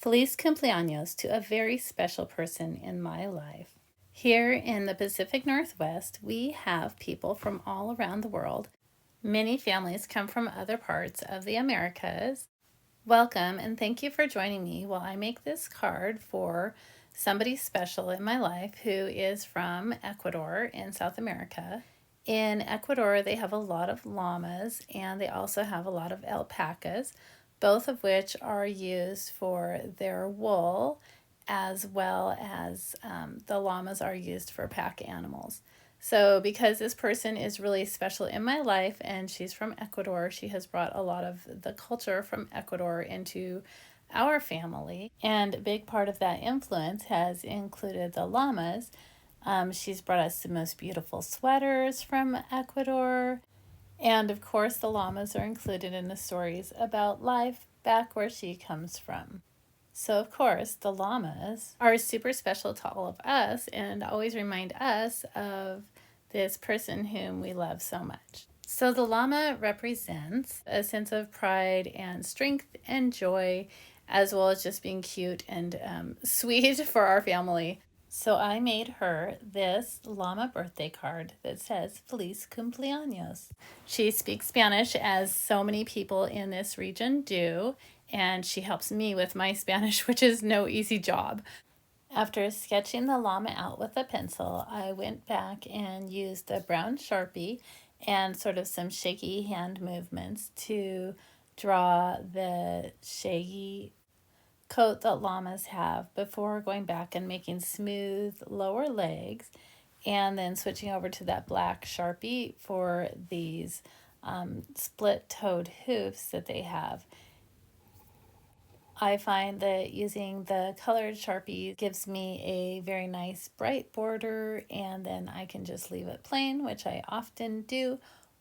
Feliz cumpleaños to a very special person in my life. Here in the Pacific Northwest, we have people from all around the world. Many families come from other parts of the Americas. Welcome and thank you for joining me while I make this card for somebody special in my life who is from Ecuador in South America. In Ecuador, they have a lot of llamas and they also have a lot of alpacas, both of which are used for their wool, as well as the llamas are used for pack animals. So because this person is really special in my life and she's from Ecuador, she has brought a lot of the culture from Ecuador into our family. And a big part of that influence has included the llamas. She's brought us the most beautiful sweaters from Ecuador. And of course, the llamas are included in the stories about life back where she comes from. So, of course, the llamas are super special to all of us and always remind us of this person whom we love so much. So, the llama represents a sense of pride and strength and joy, as well as just being cute and sweet for our family. So I made her this llama birthday card that says Feliz Cumpleaños. She speaks Spanish, as so many people in this region do, and she helps me with my Spanish, which is no easy job. After sketching the llama out with a pencil, I went back and used a brown Sharpie and sort of some shaky hand movements to draw the shaggy coat that llamas have before going back and making smooth lower legs, and then switching over to that black Sharpie for these split-toed hoofs that they have. I find that using the colored Sharpie gives me a very nice bright border, and then I can just leave it plain, which I often do,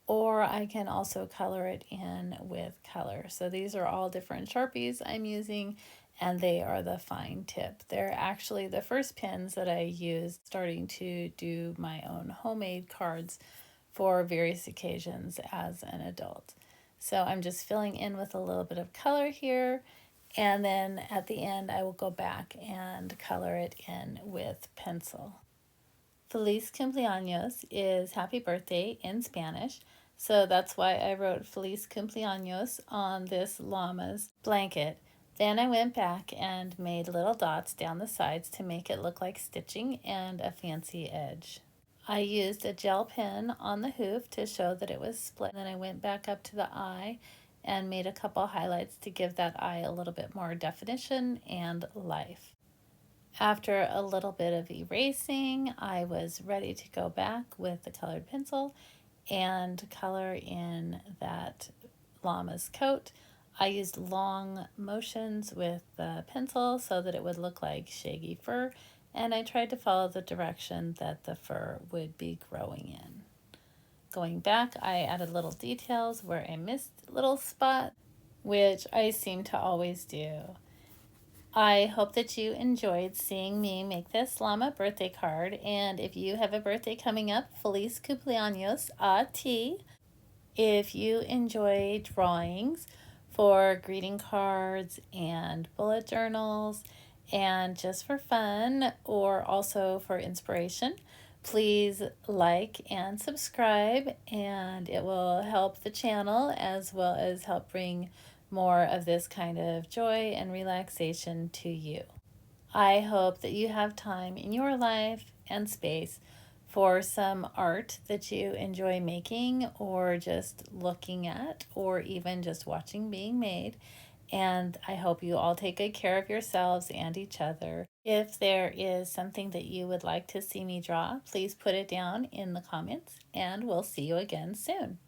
or I can also color it in with color. So these are all different Sharpies I'm using, and they are the fine tip. They're actually the first pens that I used starting to do my own homemade cards for various occasions as an adult. So I'm just filling in with a little bit of color here, and then at the end I will go back and color it in with pencil. Feliz cumpleaños is happy birthday in Spanish, so that's why I wrote Feliz cumpleaños on this llama's blanket. Then I went back and made little dots down the sides to make it look like stitching and a fancy edge. I used a gel pen on the hoof to show that it was split. Then I went back up to the eye and made a couple highlights to give that eye a little bit more definition and life. After a little bit of erasing, I was ready to go back with the colored pencil and color in that llama's coat. I used long motions with the pencil so that it would look like shaggy fur, and I tried to follow the direction that the fur would be growing in. Going back, I added little details where I missed little spots, which I seem to always do. I hope that you enjoyed seeing me make this llama birthday card, and if you have a birthday coming up, Feliz cumpleaños a ti. If you enjoy drawings for greeting cards and bullet journals and just for fun or also for inspiration, please like and subscribe, and it will help the channel as well as help bring more of this kind of joy and relaxation to you. I hope that you have time in your life and space for some art that you enjoy making or just looking at or even just watching being made. And I hope you all take good care of yourselves and each other. If there is something that you would like to see me draw, please put it down in the comments, and we'll see you again soon.